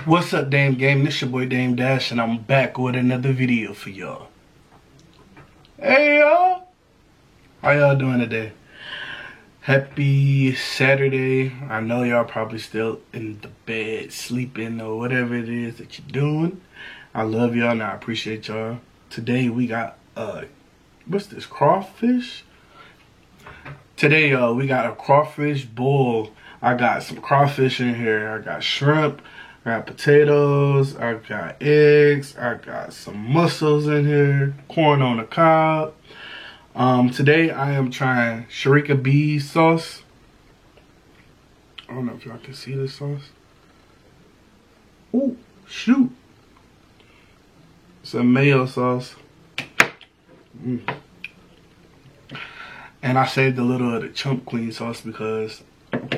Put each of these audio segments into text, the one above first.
What's up, Dame Game? This your boy Dame Dash, and I'm back with another video for y'all. Hey y'all, how y'all doing today? Happy Saturday. I know y'all probably still in the bed, sleeping, or whatever it is that you're doing. I love y'all and I appreciate y'all. Today we got what's this, crawfish? Today y'all, we got a crawfish boil. I got some crawfish in here. I got shrimp, I got potatoes, I got eggs, I got some mussels in here, corn on the cob. Today I am trying Sharika B sauce. I don't know if y'all can see this sauce. Oh, shoot. It's a mayo sauce. And I saved a little of the Chump Queen sauce because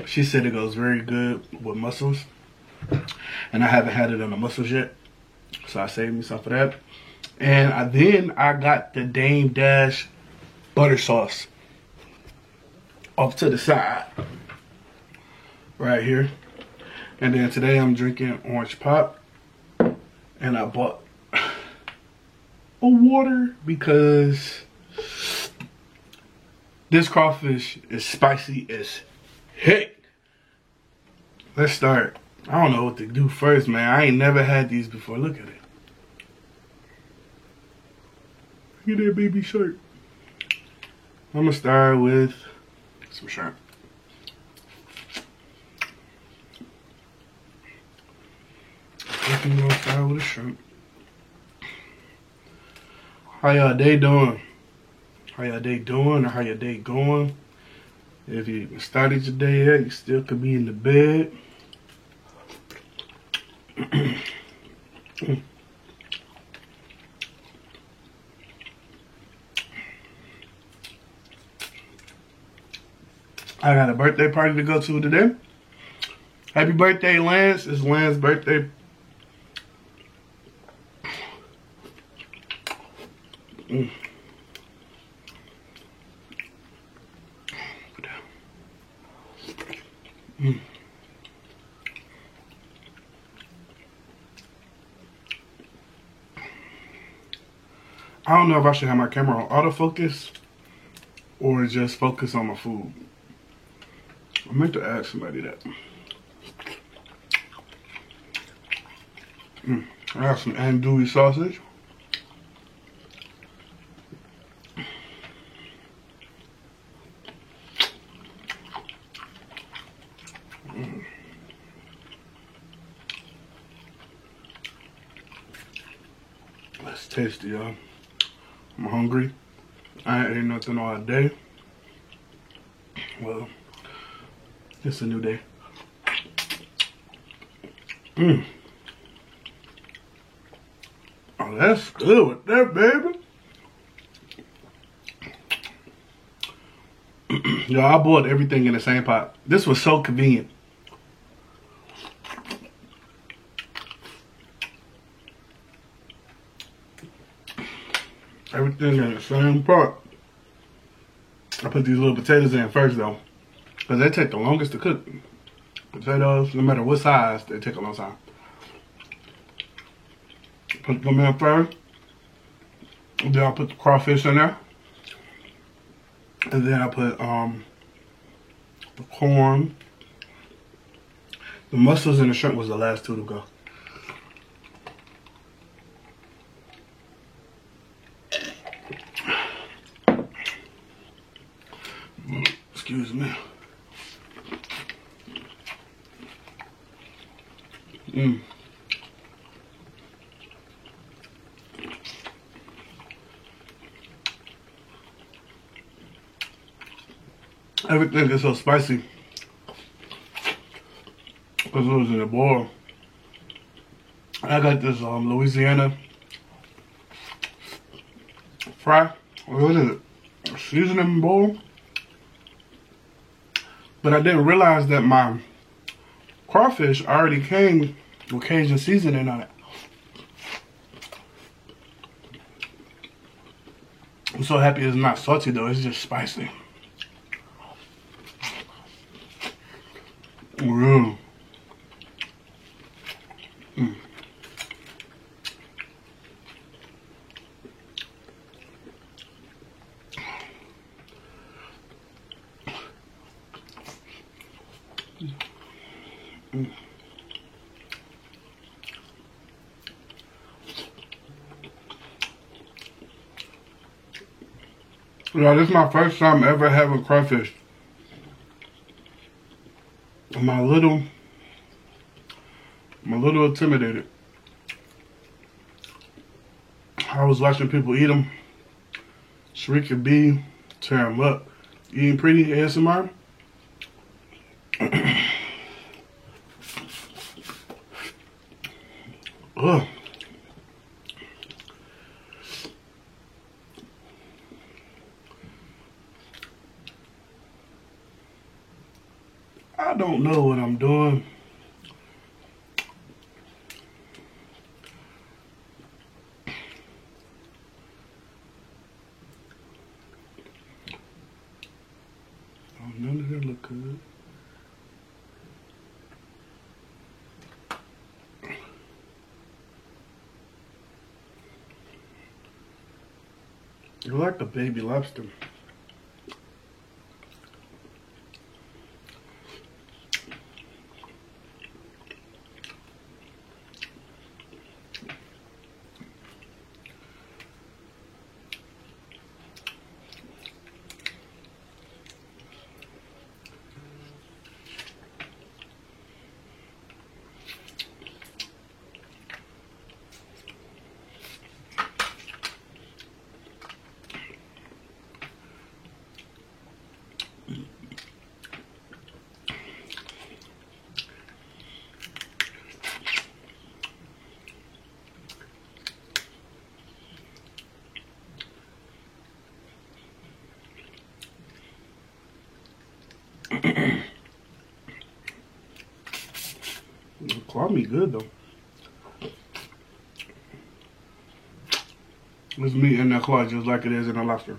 she said it goes very good with mussels. And I haven't had it on the mussels yet. So I saved me some for that. And then I got the Dame Dash butter sauce off to the side. Right here. And then today I'm drinking orange pop. And I bought a water because this crawfish is spicy as heck. Let's start. I don't know what to do first, man. I ain't never had these before. Look at it. Look at that baby shark. I'm gonna start with some shrimp. I'm gonna start with a shrimp. How y'all day doing? How y'all day doing or how your day going? If you started your day yet, you still could be in the bed. I got a birthday party to go to today. Happy birthday, Lance. It's Lance's birthday. I don't know if I should have my camera on autofocus or just focus on my food. I meant to ask somebody that. I got some andouille sausage. That's tasty, y'all. I'm hungry. I ain't ate nothing all day. Well, it's a new day. Oh, that's good with that, baby. Yo, I boiled everything in the same pot. This was so convenient. Everything in the same pot. I put these little potatoes in first though, because they take the longest to cook. Potatoes, no matter what size, they take a long time. Put them in first. And then I put the crawfish in there. And then I put the corn. The mussels and the shrimp was the last two to go. Excuse me. Everything is so spicy because it was in a boil. I got this Louisiana fry. What is it? A seasoning bowl. But I didn't realize that my crawfish already came with Cajun seasoning on it. I'm so happy it's not salty though, it's just spicy. Mm. Yeah, this is my first time ever having crawfish. I'm a little intimidated. I was watching people eat them. Shrika B, tear them up. Eating pretty ASMR. Ugh. I don't know what I'm doing. Oh, none of that look good. You like a baby lobster. Claw me good though. This meat in that claw just like it is in a lobster.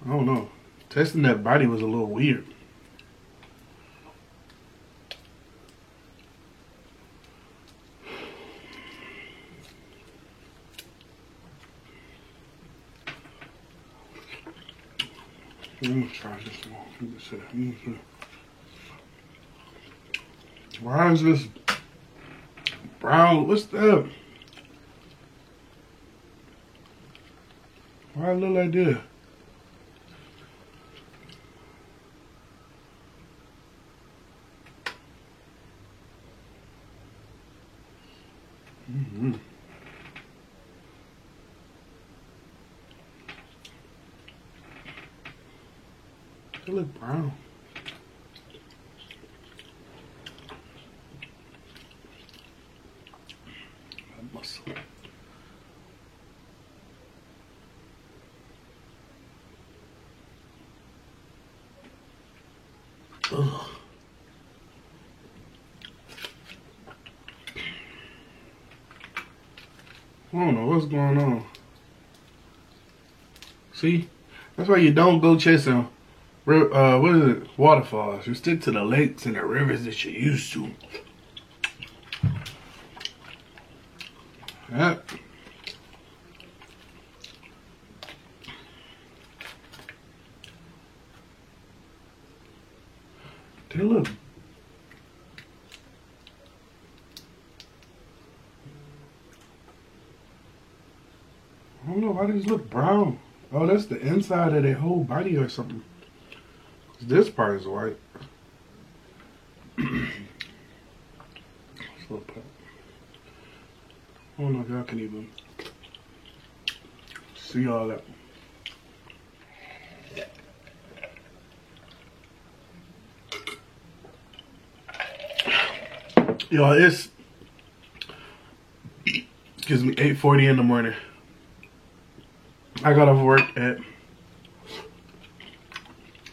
I don't know. Tasting that body was a little weird. Let me try this one. Let me see. Why is this brown? What's that? Why it look like this? It look brown. That muscle. Ugh. I don't know what's going on. See? That's why you don't go chasing what is it? Waterfalls. You stick to the lakes and the rivers that you're used to. Yep. They look. I don't know why these look brown. Oh, that's the inside of their whole body or something. This part is white. I don't know if y'all can even see all that. Y'all, it's, excuse me, 8:40 in the morning. I got off work at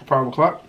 5 o'clock.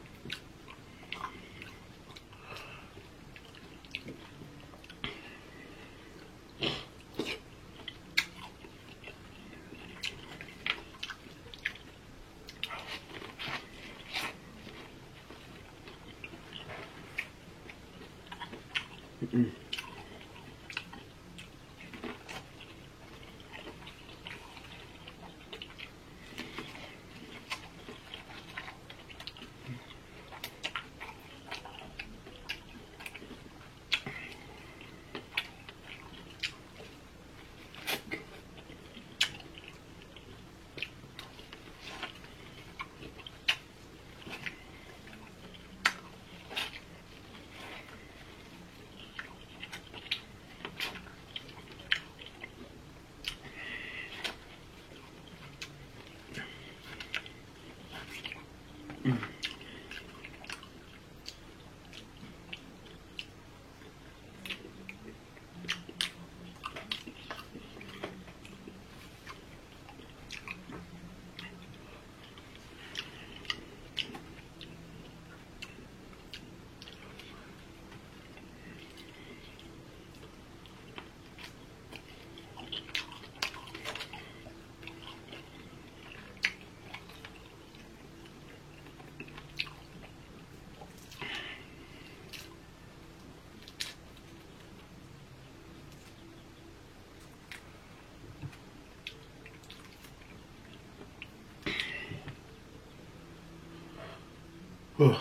Ugh.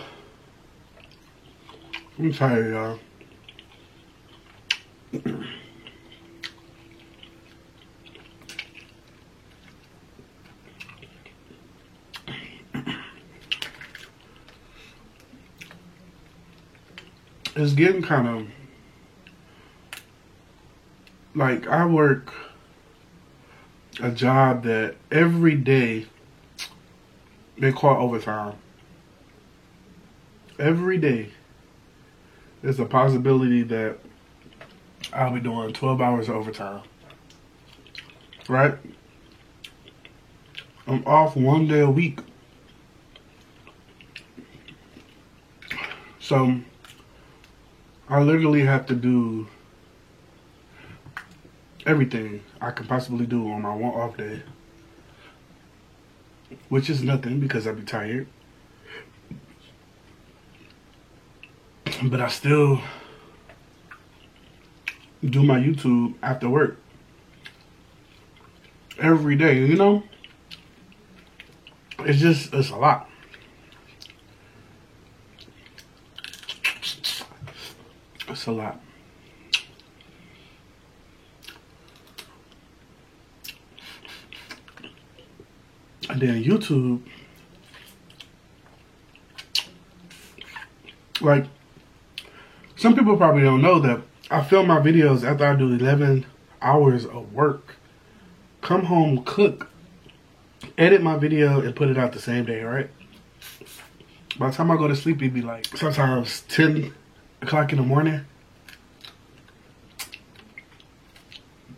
I'm tired, y'all. It's getting kind of like I work a job that every day they call overtime. Every day there's a possibility that I'll be doing 12 hours of overtime. Right? I'm off one day a week. So I literally have to do everything I can possibly do on my one off day. Which is nothing because I'll be tired. But I still do my YouTube after work. Every day, you know? It's a lot. It's a lot. And then YouTube, like, some people probably don't know that I film my videos after I do 11 hours of work. Come home, cook, edit my video, and put it out the same day, right? By the time I go to sleep, it'd be like sometimes 10 o'clock in the morning.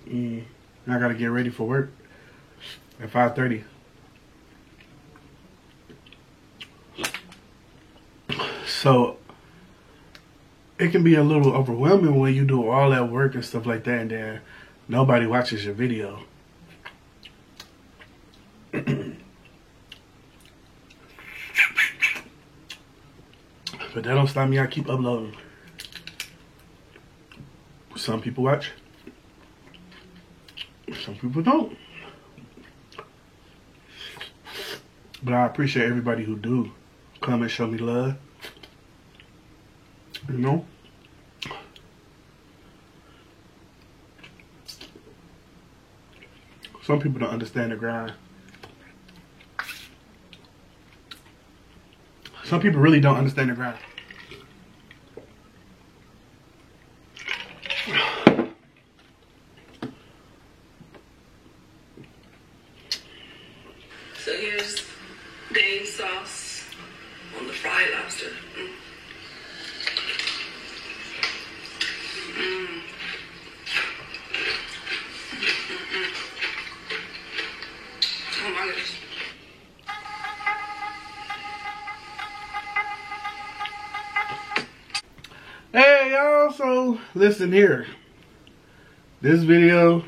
And I gotta get ready for work at 5:30. So it can be a little overwhelming when you do all that work and stuff like that and then nobody watches your video. But that don't stop me, I keep uploading. Some people watch. Some people don't. But I appreciate everybody who do come and show me love. You know? Some people don't understand the grind. Some people really don't understand the grind. So here's Dane sauce on the fried lobster. Oh my goodness. Hey y'all, so listen here. This video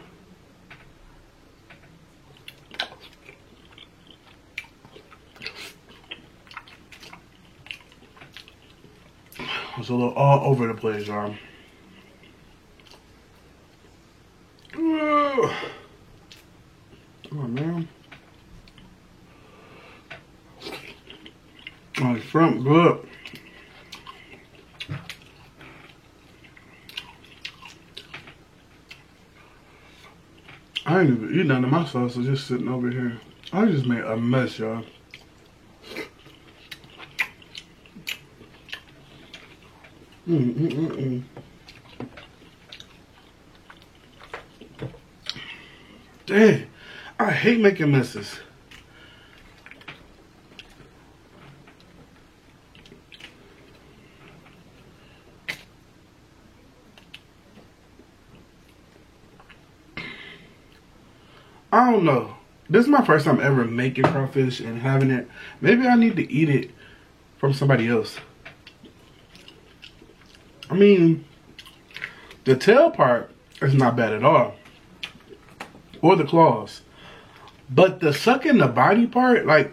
was a little all over the place, y'all. Oh man. Oh, the shrimp good. I ain't even eating none of my sauce, so just sitting over here. I just made a mess, y'all. Dang, I hate making messes. I don't know. This is my first time ever making crawfish and having it. Maybe I need to eat it from somebody else. I mean, the tail part is not bad at all. Or the claws. But the sucking the body part, like,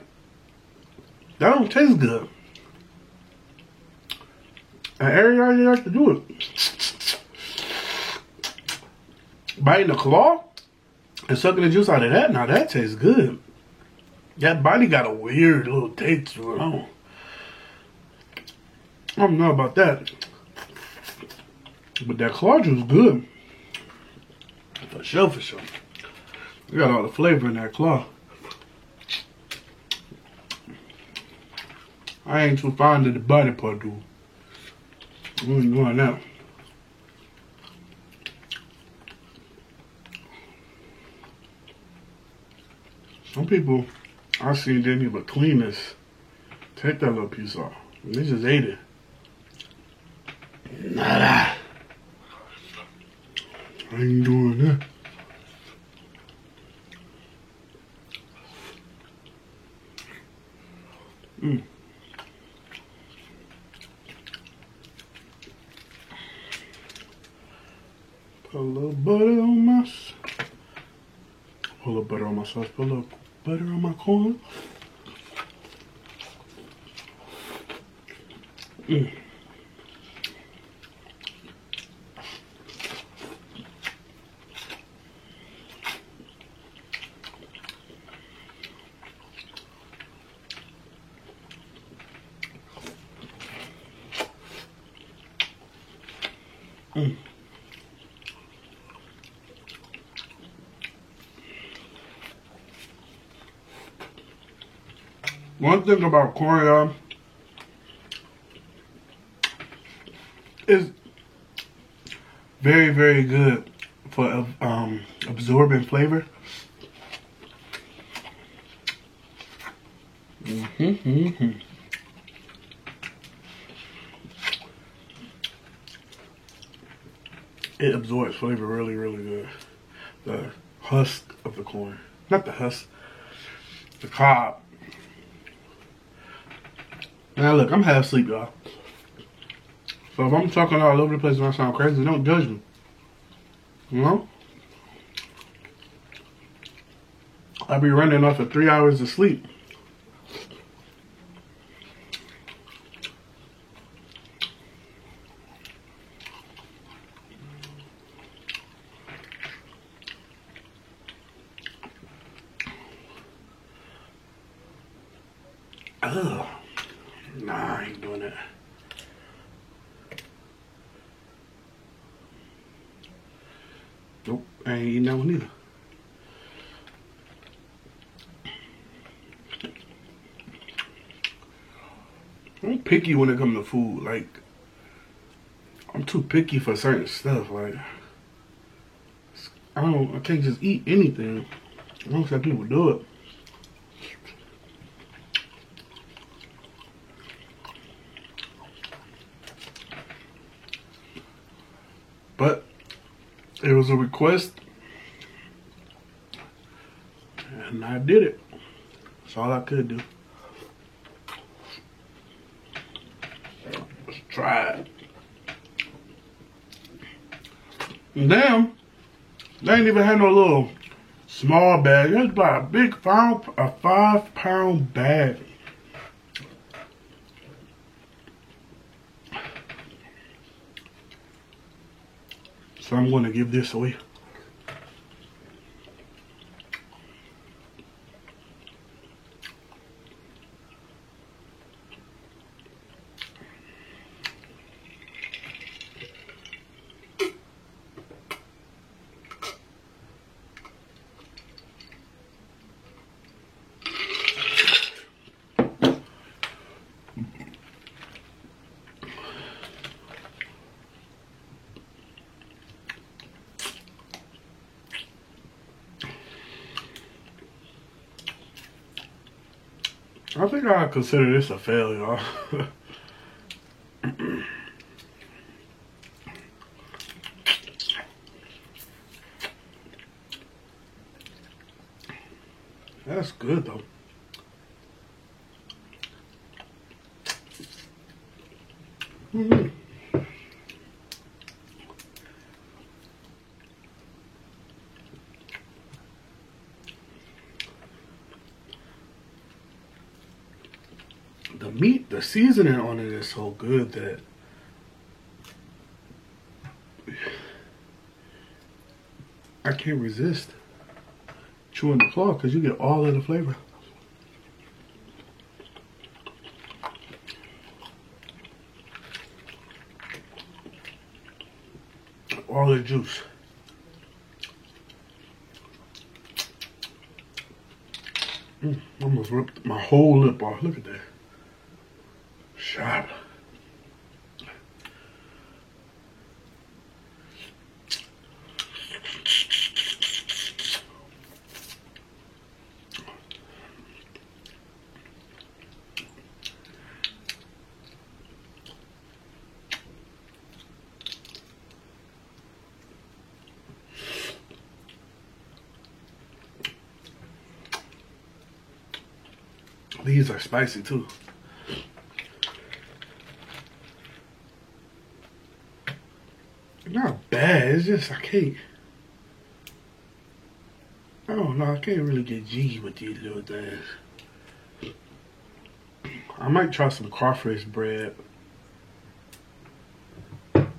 that don't taste good. And everybody likes to do it. Biting the claw and sucking the juice out of that, now that tastes good. That body got a weird little taste to it. I don't know about that. But that claw juice is good. For sure, for sure. You got all the flavor in that claw. I ain't too fond of the body part, dude. We ain't doing that. Some people I seen didn't even clean this. Take that little piece off. They just ate it. Nada. I ain't doing that. Put a little butter on my sauce. Put a little butter on my sauce. Put a little butter on my corn. One thing about corn, y'all, is very, very good for absorbing flavor. It absorbs flavor really, really good. The husk of the corn, not the husk, the cob. Now look, I'm half asleep, y'all. So if I'm talking all over the place and I sound crazy, don't judge me. You know? I be running off of 3 hours of sleep. Ugh. Nah, I ain't doing that. Nope, I ain't eating that one either. I'm picky when it comes to food. Like, I'm too picky for certain stuff. Like, I can't just eat anything. I don't see people do it. But it was a request, and I did it. That's all I could do. Let's try it. And damn, they ain't even had no little small bag. It's about a big 5-pound bag. So I'm going to give this away. I think I consider this a fail, y'all. That's good though. The meat, the seasoning on it is so good that I can't resist chewing the claw because you get all of the flavor. all the juice. Almost ripped my whole lip off. Look at that. Sharp. These are spicy too. Not bad, it's just I can't. I don't know, I can't really get jiggy with these little things. I might try some crawfish bread. With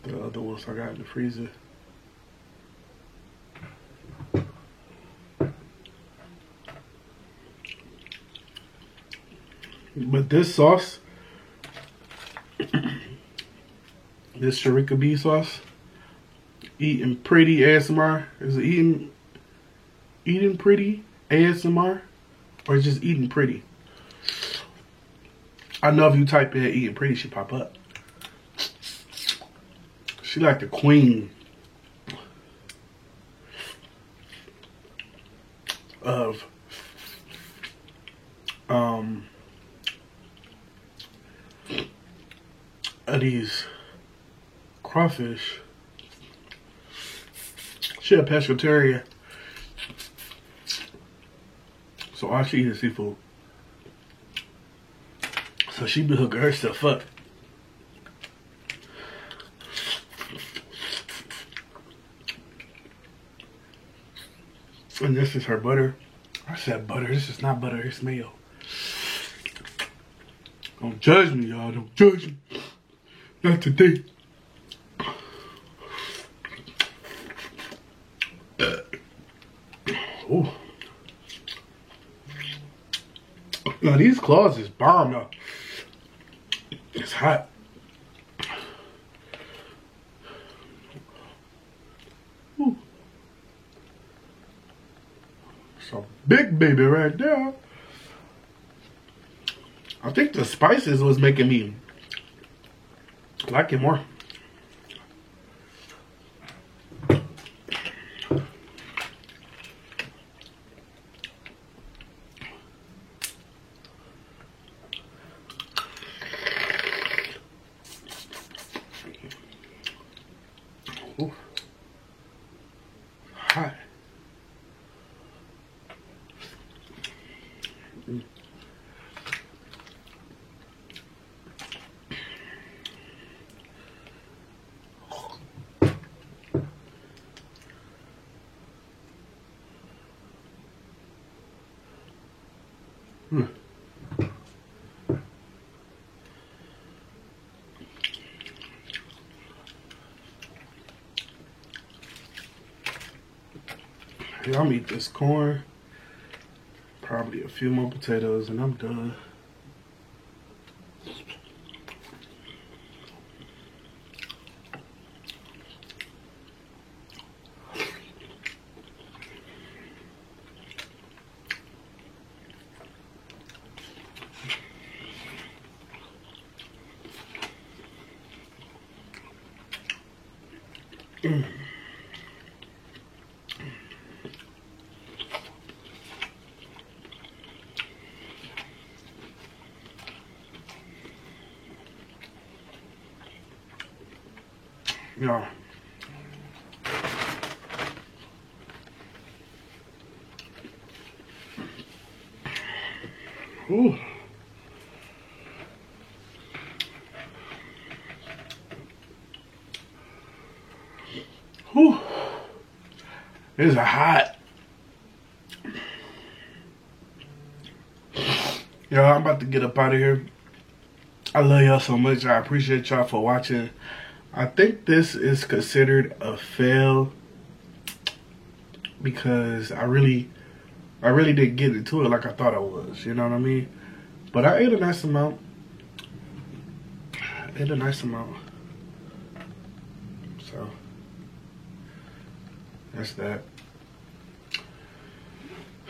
the other ones I got in the freezer. But this sauce, this Sharika B sauce, Eating Pretty ASMR. Is it Eating Pretty ASMR? Or just Eating Pretty? I know if you type in Eating Pretty, she pop up. She like the queen of these crawfish. She a pescatarian, so all she eat is seafood. So she be hooking herself up. And this is her butter. I said butter. This is not butter. It's mayo. Don't judge me, y'all. Don't judge me. Not today. Ooh. Now these claws is bomb though. It's hot. Ooh. It's a big baby right there. I think the spices was making me like it more. Ooh. Hot. Yeah, I'm eat this corn, probably a few more potatoes, and I'm done. Yeah. Ooh. Whew. It's hot. Yo, I'm about to get up out of here. I love y'all so much. I appreciate y'all for watching. I think this is considered a fail because I really didn't get into it like I thought I was. You know what I mean? But I ate a nice amount. Hit a nice amount. So that's that.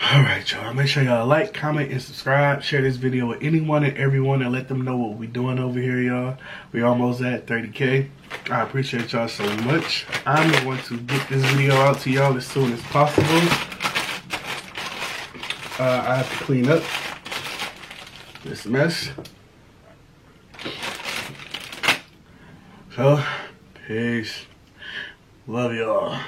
Alright, y'all. Make sure y'all like, comment, and subscribe. Share this video with anyone and everyone and let them know what we doing over here, y'all. We almost at 30K. I appreciate y'all so much. I'm going to get this video out to y'all as soon as possible. I have to clean up this mess. So, peace. Love y'all.